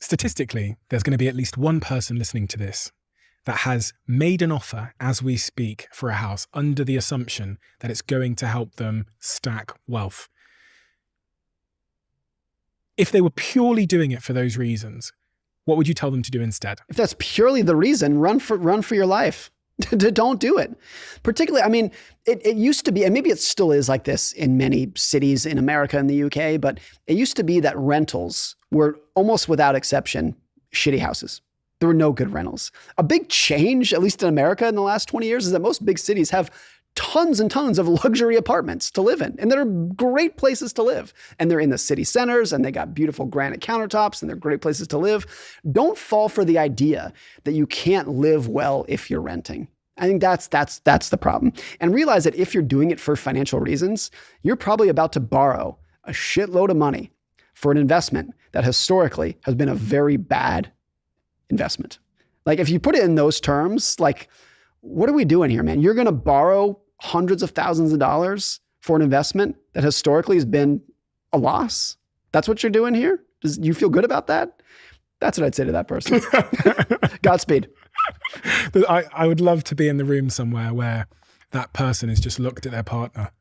Statistically, there's going to be at least one person listening to this that has made an offer as we speak for a house under the assumption that it's going to help them stack wealth. If they were purely doing it for those reasons, what would you tell them to do instead? If that's purely the reason, run for your life. Don't do it. Particularly, I mean, it used to be, and maybe it still is like this in many cities in America and the UK, but it used to be that rentals were almost without exception shitty houses. There were no good rentals. A big change, at least in America in the last 20 years, is that most big cities have tons and tons of luxury apartments to live in. And they're great places to live. And they're in the city centers and they got beautiful granite countertops and they're great places to live. Don't fall for the idea that you can't live well if you're renting. I think that's the problem. And realize that if you're doing it for financial reasons, you're probably about to borrow a shitload of money for an investment that historically has been a very bad investment. Like if you put it in those terms, like, what are we doing here, man? You're going to borrow hundreds of thousands of dollars for an investment that historically has been a loss? That's what you're doing here? Do you feel good about that? That's what I'd say to that person. Godspeed. I would love to be in the room somewhere where that person has just looked at their partner